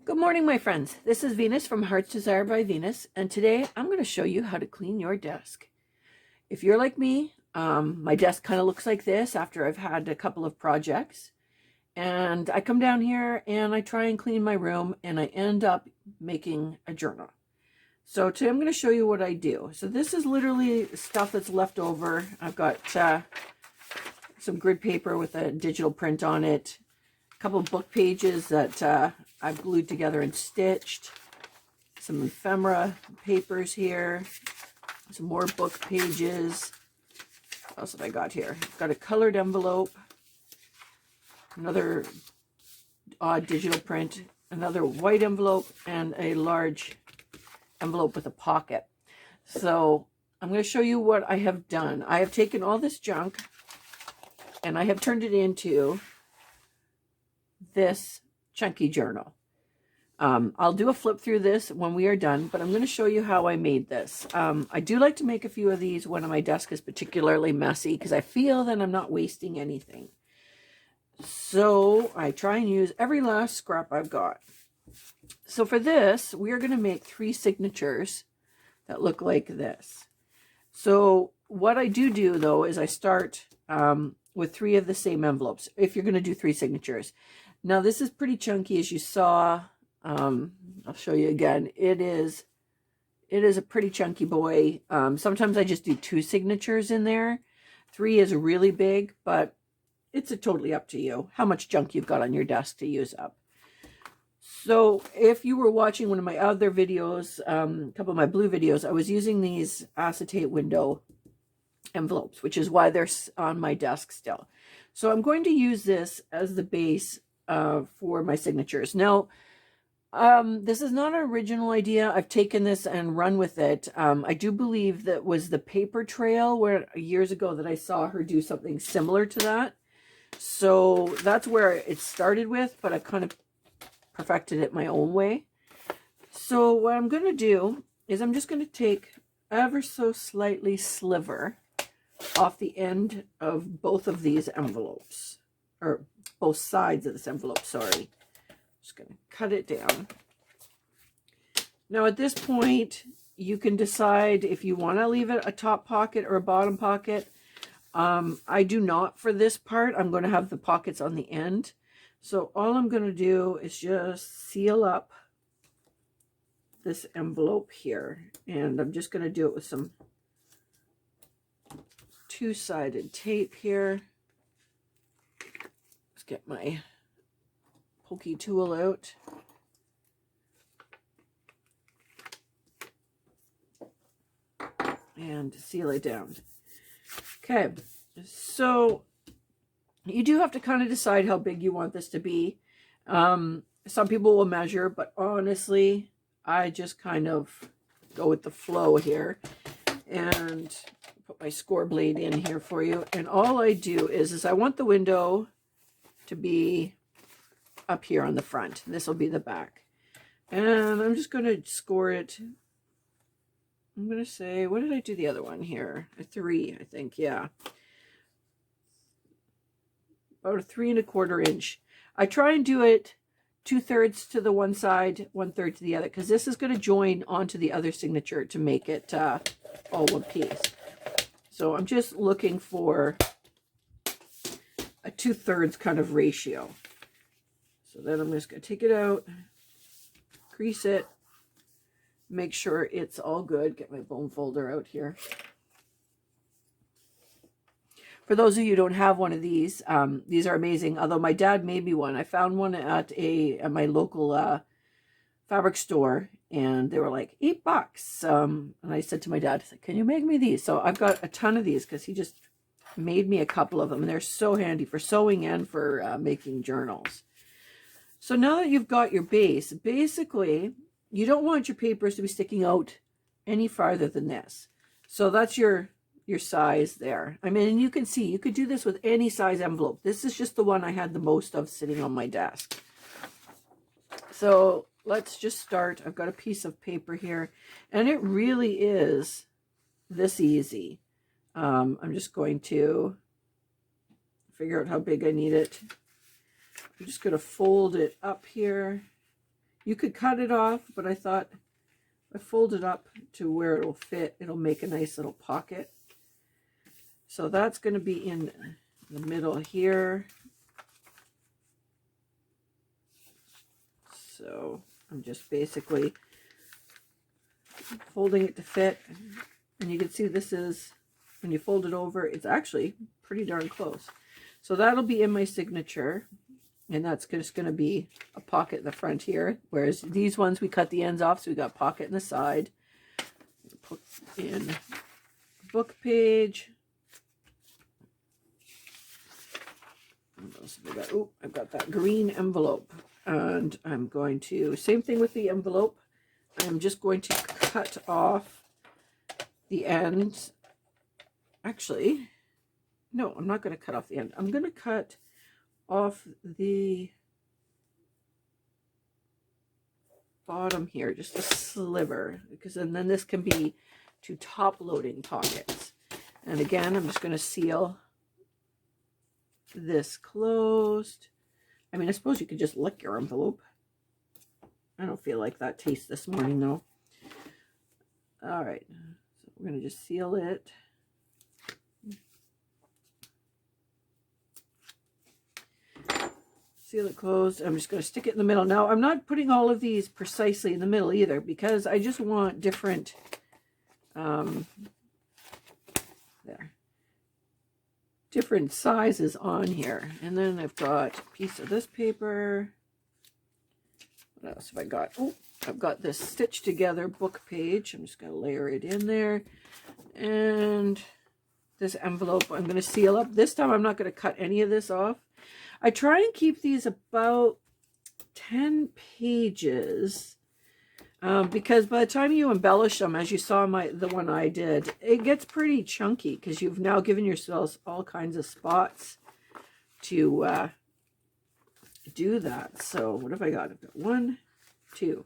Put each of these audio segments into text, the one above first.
Good morning, my friends. This is Venus from Heart's Desire by Venus, and today I'm going to show you how to clean your desk. If you're like me, my desk kind of looks like this after I've had a couple of projects, and I come down here and I try and clean my room, and I end up making a journal. So today I'm going to show you what I do. So this is literally stuff that's left over. I've got some grid paper with a digital print on it, a couple of book pages that I've glued together and stitched, some ephemera papers here, some more book pages. What else have I got here? I've got a colored envelope, another odd digital print, another white envelope, and a large envelope with a pocket. So I'm going to show you what I have done. I have taken all this junk and I have turned it into this chunky journal. I'll do a flip through this when we are done, but I'm going to show you how I made this. I do like to make a few of these when my desk is particularly messy because I feel that I'm not wasting anything. So I try and use every last scrap I've got. So for this, we are going to make 3 signatures that look like this. So what I do though is I start with 3 of the same envelopes if you're going to do 3 signatures. Now this is pretty chunky, as you saw. I'll show you again. It is a pretty chunky boy. Sometimes I just do 2 signatures in there. 3 is really big, but it's totally up to you how much junk you've got on your desk to use up. So if you were watching one of my other videos, a couple of my blue videos, I was using these acetate window envelopes, which is why they're on my desk still. So I'm going to use this as the base for my signatures. Now, this is not an original idea. I've taken this and run with it. I do believe that was the paper trail where years ago that I saw her do something similar to that. So that's where it started with, but I kind of perfected it my own way. So what I'm going to do is I'm just going to take ever so slightly sliver off the end of both of these envelopes, or both sides of this envelope, sorry. Just going to cut it down. Now at this point, you can decide if you want to leave it a top pocket or a bottom pocket. I do not for this part. I'm going to have the pockets on the end. So all I'm going to do is just seal up this envelope here. And I'm just going to do it with some 2-sided tape here. Let's get my pokey tool out. And seal it down. Okay, so you do have to kind of decide how big you want this to be. Some people will measure, but honestly, I just kind of go with the flow here. And put my score blade in here for you. And all I do is I want the window to be up here on the front. This will be the back. And I'm just going to score it. I'm going to say, what did I do the other one here? A 3, I think. Yeah. About a 3 1/4 inch. I try and do it 2/3 to the one side, 1/3 to the other, because this is going to join onto the other signature to make it all one piece. So I'm just looking for a 2/3 kind of ratio. So then I'm just going to take it out, crease it, make sure it's all good. Get my bone folder out here. For those of you who don't have one of these are amazing. Although my dad made me one. I found one at my local fabric store, and they were like $8. And I said to my dad, can you make me these? So I've got a ton of these because he just made me a couple of them, and they're so handy for sewing and for making journals. So now that you've got your base, basically, you don't want your papers to be sticking out any farther than this. So that's your size there. I mean, and you can see, you could do this with any size envelope. This is just the one I had the most of sitting on my desk. So let's just start. I've got a piece of paper here, and it really is this easy. I'm just going to figure out how big I need it. I'm just going to fold it up here You could cut it off, but I thought if I fold it up to where it'll fit, it'll make a nice little pocket. So that's going to be in the middle here. So I'm just basically folding it to fit. And you can see this is, when you fold it over, it's actually pretty darn close. So that'll be in my signature. And that's just going to be a pocket in the front here. Whereas these ones, we cut the ends off, so we got pocket in the side. Put in book page. What else have I got? Oh, I've got that green envelope. And I'm going to, same thing with the envelope. I'm just going to cut off the ends. Actually, no, I'm not going to cut off the end. I'm going to cut off the bottom here, just a sliver, because then this can be 2 top loading pockets. And again, I'm just going to seal this closed. I mean, I suppose you could just lick your envelope. I don't feel like that taste this morning though. All right, so we're going to just seal it. Seal it closed. I'm just going to stick it in the middle. Now, I'm not putting all of these precisely in the middle either, because I just want different, different sizes on here. And then I've got a piece of this paper. What else have I got? Oh, I've got this stitched together book page. I'm just going to layer it in there. And this envelope I'm going to seal up. This time I'm not going to cut any of this off. I try and keep these about 10 pages because by the time you embellish them, as you saw the one I did, it gets pretty chunky because you've now given yourselves all kinds of spots to do that. So what have I got? I've got 1, 2,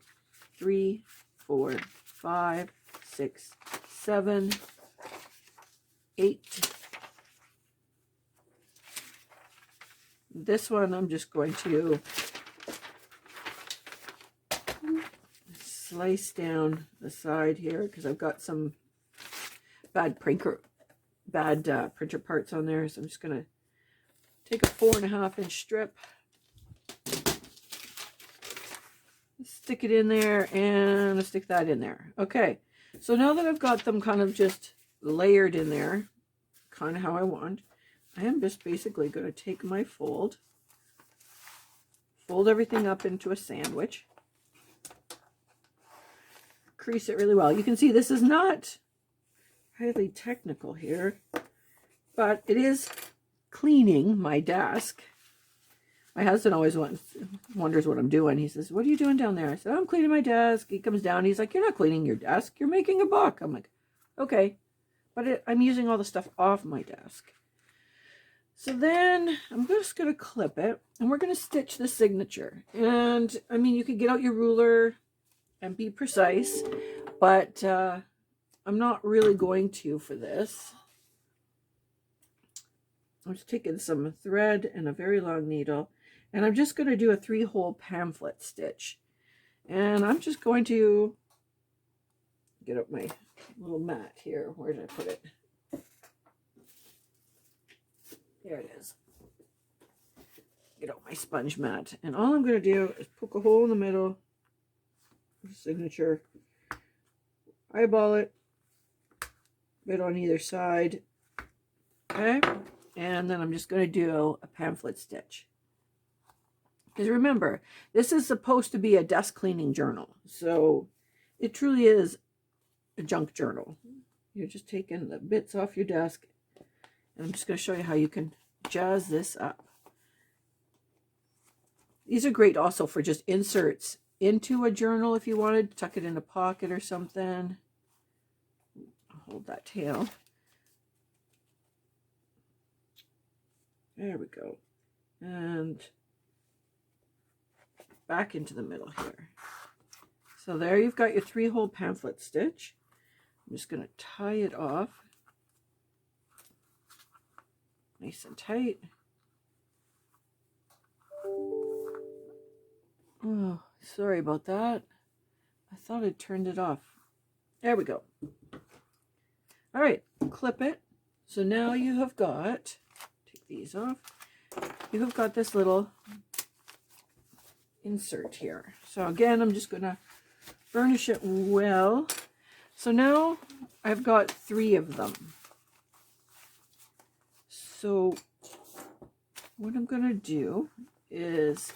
3, 4, 5, 6, 7, 8. This one I'm just going to slice down the side here because I've got some bad printer parts on there. So I'm just going to take a 4.5-inch strip, stick it in there, and stick that in there. Okay, so now that I've got them kind of just layered in there, kind of how I want, I am just basically going to take my fold everything up into a sandwich, crease it really well. You can see this is not highly technical here, but it is cleaning my desk. My husband always wonders what I'm doing. He says, "What are you doing down there?" I said, "I'm cleaning my desk." He comes down, he's like, "You're not cleaning your desk, you're making a book." I'm like, "Okay," but I'm using all the stuff off my desk. So then I'm just going to clip it, and we're going to stitch the signature. And I mean, you could get out your ruler and be precise, but I'm not really going to for this. I'm just taking some thread and a very long needle, and I'm just going to do a 3-hole pamphlet stitch. And I'm just going to get up my little mat here. Where did I put it? There it is. Get out my sponge mat. And all I'm going to do is poke a hole in the middle, signature, eyeball it, bit on either side. Okay. And then I'm just going to do a pamphlet stitch. Because remember, this is supposed to be a desk cleaning journal. So it truly is a junk journal. You're just taking the bits off your desk. And I'm just going to show you how you can jazz this up. These are great also for just inserts into a journal if you wanted. Tuck it in a pocket or something. I'll hold that tail. There we go. And back into the middle here. So there you've got your 3-hole pamphlet stitch. I'm just going to tie it off. Nice and tight. Oh, Sorry about that. I thought I turned it off. There we go. All right, clip it. So now you have got, take these off, you have got this little insert here. So again, I'm just going to burnish it well. So now I've got 3 of them. So what I'm going to do is,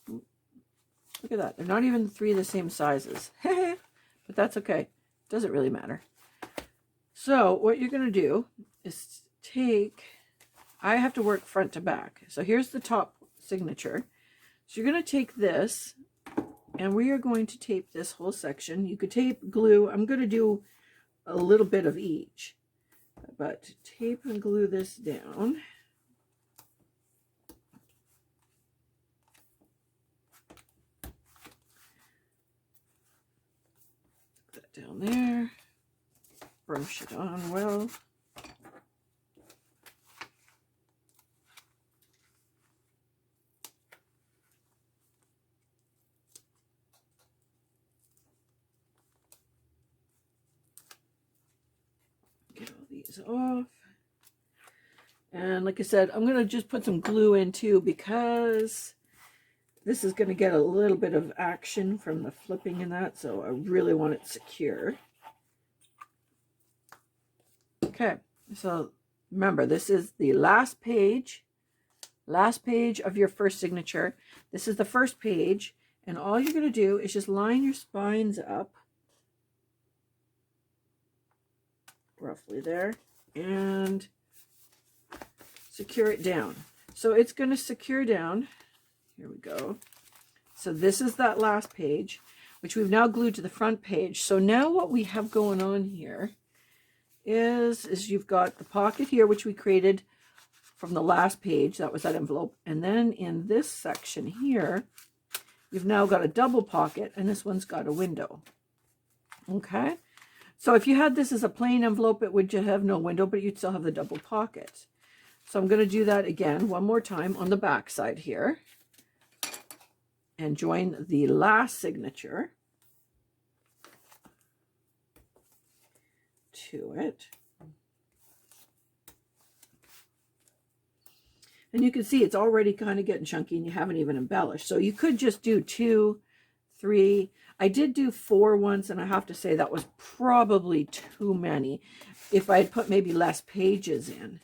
look at that. They're not even 3 the same sizes. But that's okay. Doesn't really matter. So what you're going to do is take, I have to work front to back. So here's the top signature. So you're going to take this, and we are going to tape this whole section. You could tape, glue. I'm going to do a little bit of each. But tape and glue this down. Put that down there. Brush it on well. Get all these off. And like I said, I'm going to just put some glue in too, because this is going to get a little bit of action from the flipping and that, so I really want it secure. Okay, so remember, this is the last page of your first signature. This is the first page, and all you're going to do is just line your spines up roughly there and secure it down. So it's going to secure down. Here we go. So this is that last page, which we've now glued to the front page. So now what we have going on here is you've got the pocket here, which we created from the last page. That was that envelope. And then in this section here, you've now got a double pocket, and this one's got a window. Okay. So if you had this as a plain envelope, it would just have no window, but you'd still have the double pocket. So I'm going to do that again one more time on the back side here and join the last signature to it. And you can see it's already kind of getting chunky and you haven't even embellished. So you could just do 2, 3. I did do 4 once, and I have to say that was probably too many. If I had put maybe less pages in,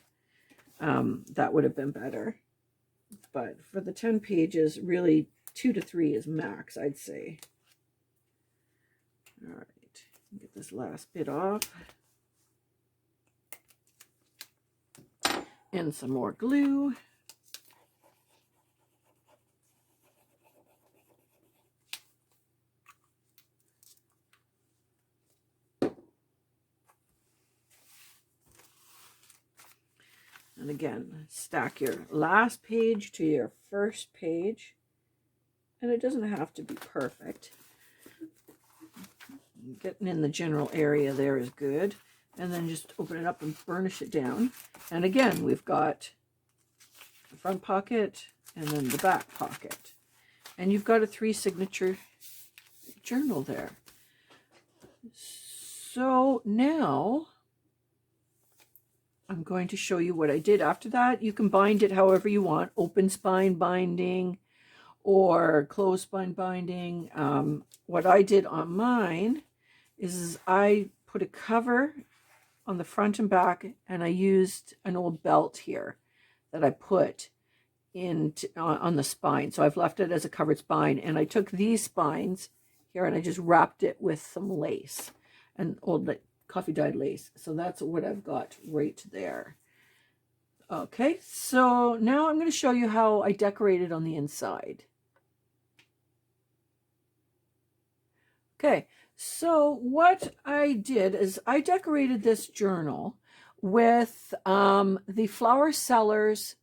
that would have been better. But for the 10 pages, really 2 to 3 is max, I'd say. All right, get this last bit off. And some more glue. And again, stack your last page to your first page. And it doesn't have to be perfect. Getting in the general area there is good. And then just open it up and burnish it down. And again, we've got the front pocket and then the back pocket. And you've got a 3 signature journal there. So now I'm going to show you what I did after that. You can bind it however you want, open spine binding or closed spine binding. What I did on mine is I put a cover on the front and back, and I used an old belt here that I put in on the spine. So I've left it as a covered spine, and I took these spines here and I just wrapped it with some lace, and old coffee dyed lace. So that's what I've got right there. Okay, so now I'm going to show you how I decorated on the inside. Okay, so what I did is I decorated this journal with the Flower Sellers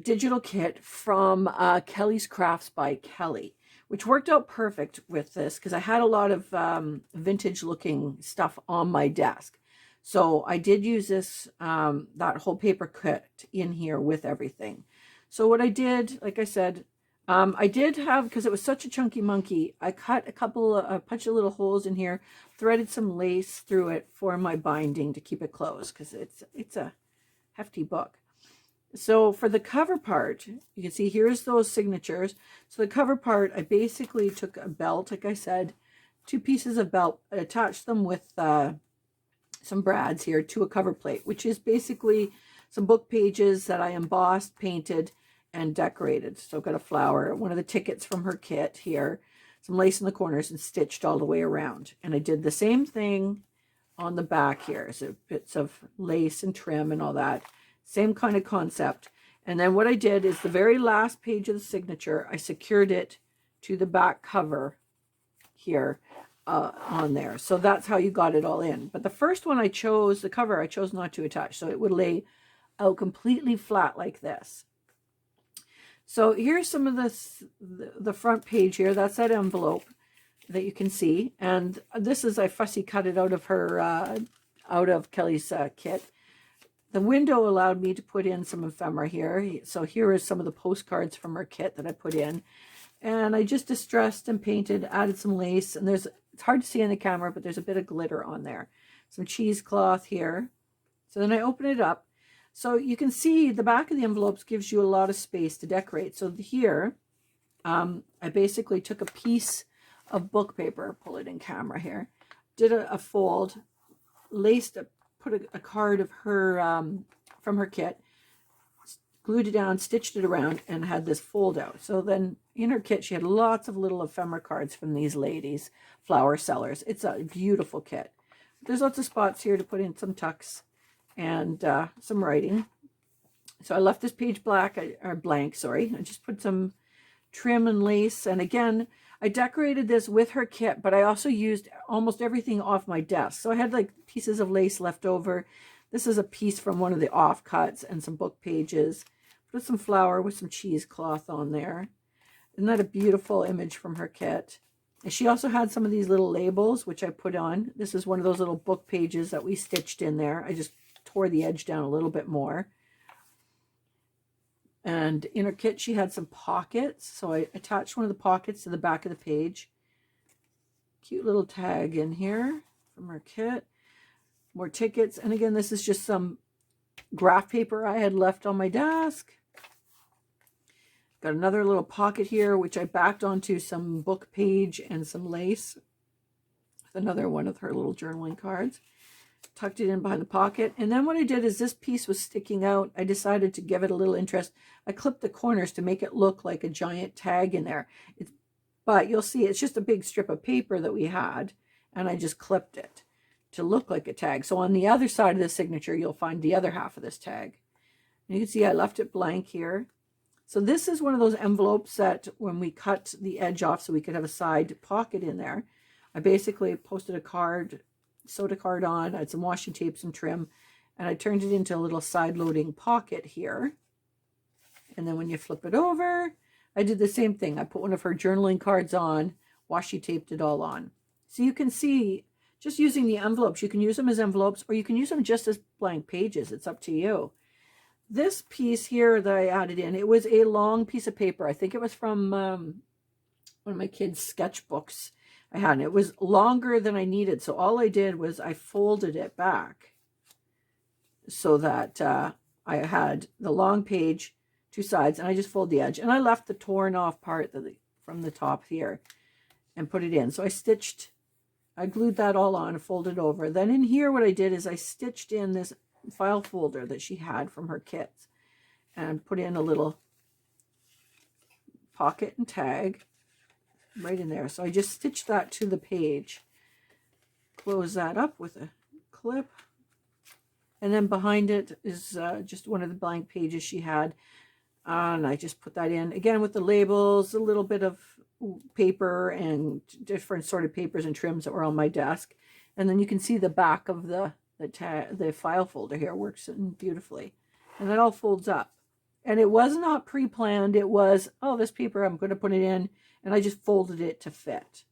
digital kit from Kelly's Crafts by Kelly, which worked out perfect with this because I had a lot of vintage looking stuff on my desk. So I did use this, that whole paper kit in here with everything. So what I did, like I said, I did have, because it was such a chunky monkey, I cut a couple of, punched little holes in here, threaded some lace through it for my binding to keep it closed, because it's a hefty book. So for the cover part, you can see here's those signatures. So the cover part, I basically took a belt, like I said, 2 pieces of belt, I attached them with some brads here to a cover plate, which is basically some book pages that I embossed, painted, and decorated. So I've got a flower, one of the tickets from her kit here, some lace in the corners, and stitched all the way around. And I did the same thing on the back here. So bits of lace and trim and all that. Same kind of concept. And then what I did is the very last page of the signature, I secured it to the back cover here on there. So that's how you got it all in. But the first one I chose, the cover, I chose not to attach. So it would lay out completely flat like this. So here's some of the front page here. That's that envelope that you can see. And this is, I fussy cut it out of her, out of Kelly's kit. The window allowed me to put in some ephemera here. So here is some of the postcards from her kit that I put in. And I just distressed and painted, added some lace. And it's hard to see in the camera, but there's a bit of glitter on there. Some cheesecloth here. So then I open it up. So you can see the back of the envelopes gives you a lot of space to decorate. So here, I basically took a piece of book paper, pull it in camera here, did a fold, laced, put a card of her, from her kit, glued it down, stitched it around, and had this fold out. So then in her kit, she had lots of little ephemera cards from these ladies, flower sellers. It's a beautiful kit. There's lots of spots here to put in some tucks and some writing. So I left this page black, or blank, sorry. I just put some trim and lace. And again, I decorated this with her kit, but I also used almost everything off my desk. So I had like pieces of lace left over. This is a piece from one of the offcuts and some book pages. Put some flower with some cheesecloth on there. Isn't that a beautiful image from her kit? And she also had some of these little labels, which I put on. This is one of those little book pages that we stitched in there. I just tore the edge down a little bit more. And in her kit, she had some pockets. So I attached one of the pockets to the back of the page. Cute little tag in here from her kit. More tickets. And again, this is just some graph paper I had left on my desk. Got another little pocket here, which I backed onto some book page and some lace. Another one of her little journaling cards. Tucked it in behind the pocket. And then what I did is this piece was sticking out. I decided to give it a little interest. I clipped the corners to make it look like a giant tag in there. But you'll see it's just a big strip of paper that we had. And I just clipped it to look like a tag. So on the other side of the signature, you'll find the other half of this tag. And you can see I left it blank here. So this is one of those envelopes that when we cut the edge off so we could have a side pocket in there, I basically posted a card, sewed a card on, I had some washi tape, some trim, and I turned it into a little side-loading pocket here. And then when you flip it over, I did the same thing. I put one of her journaling cards on, washi taped it all on. So you can see, just using the envelopes, you can use them as envelopes or you can use them just as blank pages. It's up to you. This piece here that I added in, it was a long piece of paper. I think it was from one of my kids' sketchbooks I had. And it was longer than I needed. So all I did was I folded it back so that I had the long page, 2 sides, and I just fold the edge. And I left the torn off part from the top here and put it in. So I glued that all on and folded over. Then in here what I did is I stitched in this file folder that she had from her kits and put in a little pocket and tag right in there. So I just stitched that to the page, close that up with a clip, and then behind it is just one of the blank pages she had, and I just put that in again with the labels, a little bit of paper and different sort of papers and trims that were on my desk. And then you can see the back of the file folder here works beautifully, and it all folds up. And it was not pre-planned. It was, oh, this paper, I'm going to put it in, and I just folded it to fit.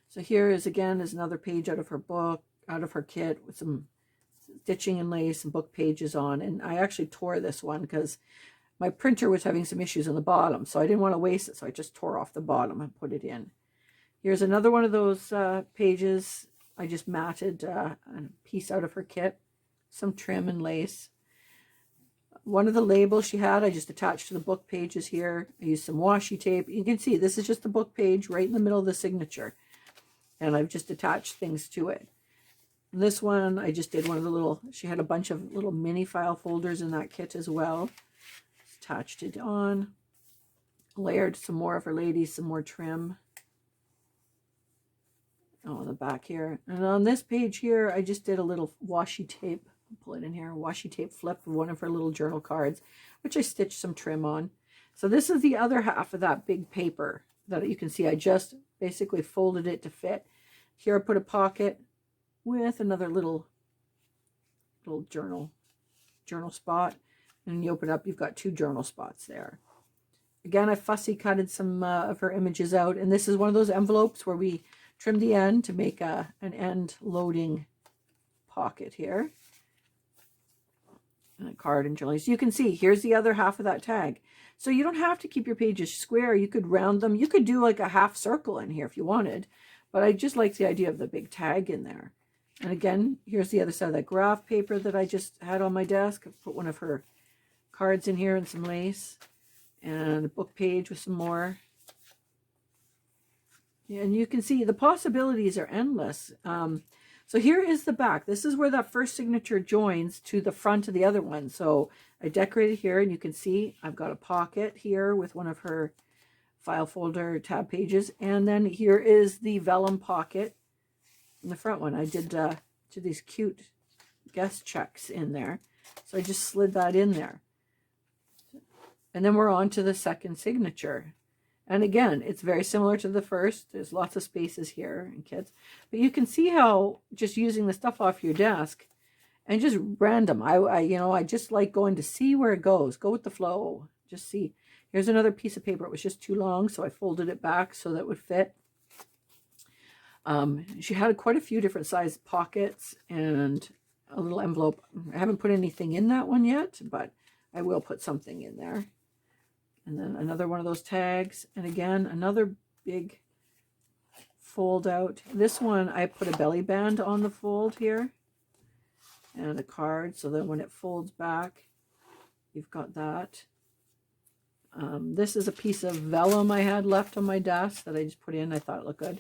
So here is another page out of her book, out of her kit, with some stitching and lace and book pages on. And I actually tore this one because my printer was having some issues on the bottom, so I didn't want to waste it, so I just tore off the bottom and put it in. Here's another one of those pages. I just matted a piece out of her kit, some trim and lace. One of the labels she had, I just attached to the book pages here. I used some washi tape. You can see this is just the book page right in the middle of the signature. And I've just attached things to it. This one, I just did one of the little, she had a bunch of little mini file folders in that kit as well. Attached it on. Layered some more of her ladies, some more trim. On the back here. And on this page here, I just did a little washi tape. Pull it in here. Washi tape flip of one of her little journal cards, which I stitched some trim on. So this is the other half of that big paper that you can see. I just basically folded it to fit. Here I put a pocket with another little journal spot, and you open it up, you've got 2 journal spots there. Again, I fussy cutted some of her images out, and this is one of those envelopes where we trim the end to make an end loading pocket here, and a card and journal. So you can see here's the other half of that tag. So you don't have to keep your pages square. You could round them. You could do like a half circle in here if you wanted, but I just like the idea of the big tag in there. And again, here's the other side of that graph paper that I just had on my desk. I put one of her cards in here and some lace, and a book page with some more. Yeah, and you can see the possibilities are endless. So here is the back. This is where that first signature joins to the front of the other one. So I decorated here, and you can see I've got a pocket here with one of her file folder tab pages. And then here is the vellum pocket in the front one. I did these cute guest checks in there. So I just slid that in there. And then we're on to the second signature. And again, it's very similar to the first. There's lots of spaces here in kits. But you can see how just using the stuff off your desk and just random. I just like going to see where it goes. Go with the flow. Just see. Here's another piece of paper. It was just too long, so I folded it back so that it would fit. She had quite a few different size pockets and a little envelope. I haven't put anything in that one yet, but I will put something in there. And then another one of those tags. And again, another big fold out. This one, I put a belly band on the fold here and a card. So then when it folds back, you've got that. This is a piece of vellum I had left on my desk that I just put in. I thought it looked good.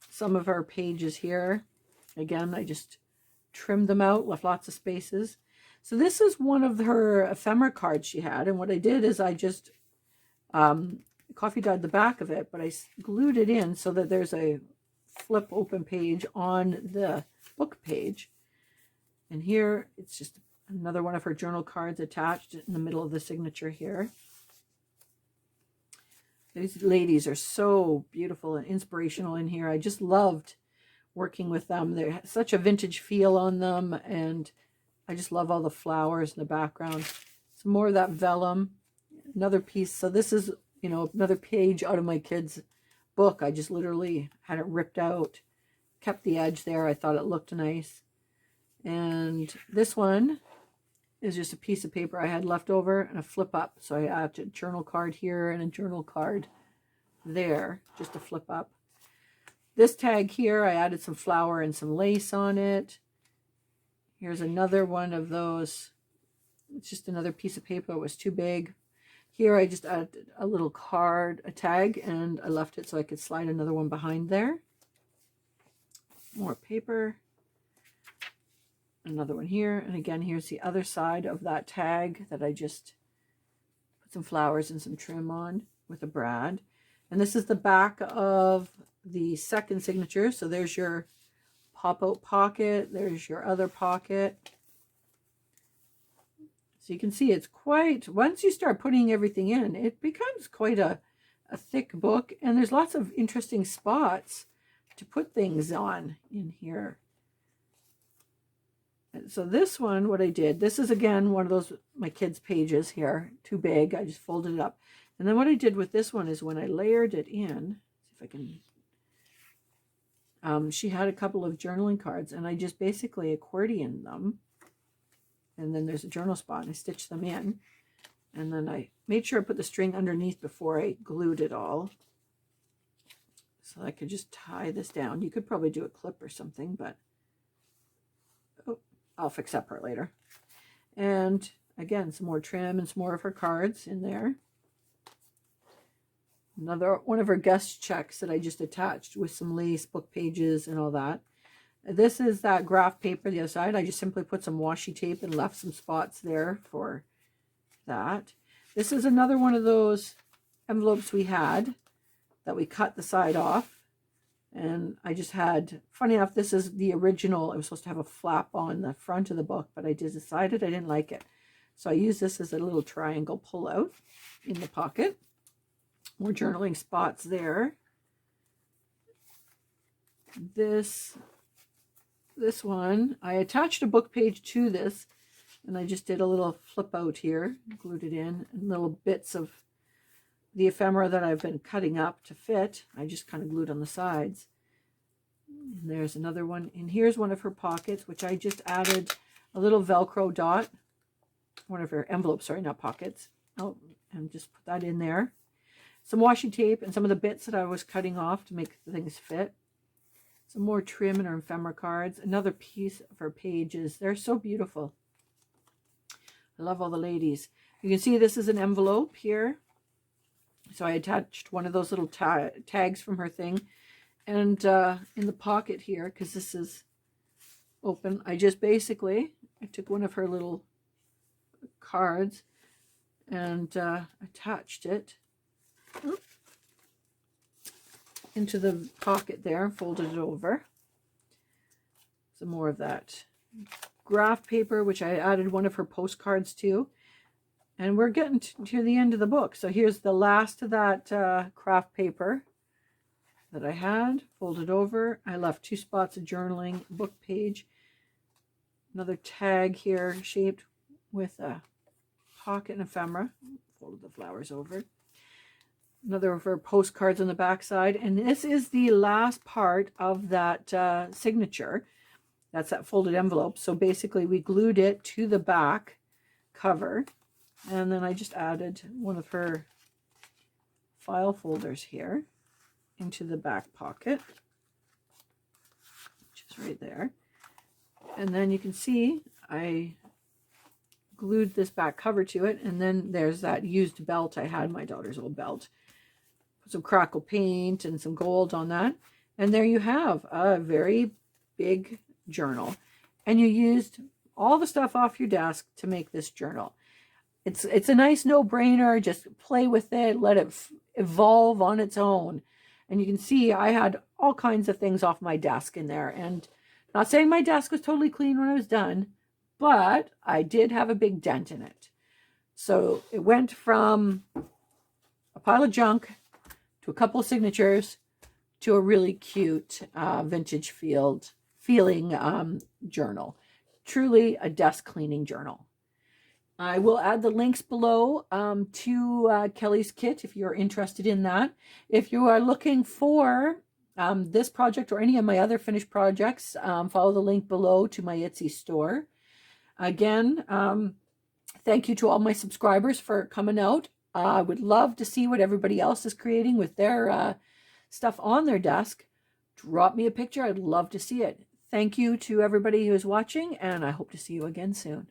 Some of our pages here, again, I just trimmed them out, left lots of spaces. So this is one of her ephemera cards she had, and what I did is I just coffee dyed the back of it, but I glued it in so that there's a flip open page on the book page. And here it's just another one of her journal cards attached in the middle of the signature here. These ladies are so beautiful and inspirational in here. I just loved working with them. They have such a vintage feel on them, and I just love all the flowers in the background. Some more of that vellum, another piece. So this is, another page out of my kids' book. I just literally had it ripped out, kept the edge there. I thought it looked nice. And this one is just a piece of paper I had left over and a flip up. So I added a journal card here and a journal card there, just to flip up. This tag here, I added some flower and some lace on it. Here's another one of those. It's just another piece of paper. It was too big. Here I just added a little card, a tag, and I left it so I could slide another one behind there. More paper. Another one here, and again, here's the other side of that tag that I just put some flowers and some trim on with a brad. And this is the back of the second signature. So there's your pop-out pocket. There's your other pocket. So you can see it's quite, once you start putting everything in, it becomes quite a thick book. And there's lots of interesting spots to put things on in here. So this one, what I did, this is again one of those, my kids' pages here, too big. I just folded it up. And then what I did with this one is when I layered it in, see if I can, she had a couple of journaling cards, and I just basically accordioned them. And then there's a journal spot, and I stitched them in. And then I made sure I put the string underneath before I glued it all. So I could just tie this down. You could probably do a clip or something, but oh, I'll fix that part later. And again, some more trim and some more of her cards in there. Another one of her guest checks that I just attached with some lace, book pages, and all that. This is that graph paper, the other side. I just simply put some washi tape and left some spots there for that. This is another one of those envelopes we had that we cut the side off. And I just had, funny enough, this is the original. It was supposed to have a flap on the front of the book, but I decided I didn't like it. So I used this as a little triangle pull out in the pocket. More journaling spots there. This one, I attached a book page to this, and I just did a little flip out here, glued it in, and little bits of the ephemera that I've been cutting up to fit. I just kind of glued on the sides. And there's another one. And here's one of her pockets, which I just added a little Velcro dot. One of her envelopes, sorry, not pockets. Oh, and just put that in there. Some washi tape and some of the bits that I was cutting off to make the things fit. Some more trim in her ephemera cards. Another piece of her pages. They're so beautiful. I love all the ladies. You can see this is an envelope here. So I attached one of those little tags from her thing. And in the pocket here, because this is open, I just basically, I took one of her little cards and attached it into the pocket there, folded it over. Some more of that graph paper, which I added one of her postcards to. And we're getting to the end of the book. So here's the last of that craft paper that I had folded over. I left 2 spots of journaling, book page, another tag here shaped with a pocket and ephemera. Folded the flowers over. Another of her postcards on the back side. And this is the last part of that signature. That's that folded envelope. So basically we glued it to the back cover. And then I just added one of her file folders here into the back pocket, which is right there. And then you can see I glued this back cover to it. And then there's that used belt I had, my daughter's old belt. Put some crackle paint and some gold on that. And there you have a very big journal. And you used all the stuff off your desk to make this journal. It's a nice no-brainer. Just play with it. Let it evolve on its own. And you can see I had all kinds of things off my desk in there. And not saying my desk was totally clean when I was done, but I did have a big dent in it. So it went from a pile of junk to a couple of signatures to a really cute vintage feeling journal. Truly a desk cleaning journal. I will add the links below to Kelly's kit if you're interested in that. If you are looking for this project or any of my other finished projects, follow the link below to my Etsy store. Again, thank you to all my subscribers for coming out. I would love to see what everybody else is creating with their stuff on their desk. Drop me a picture. I'd love to see it. Thank you to everybody who's watching, and I hope to see you again soon.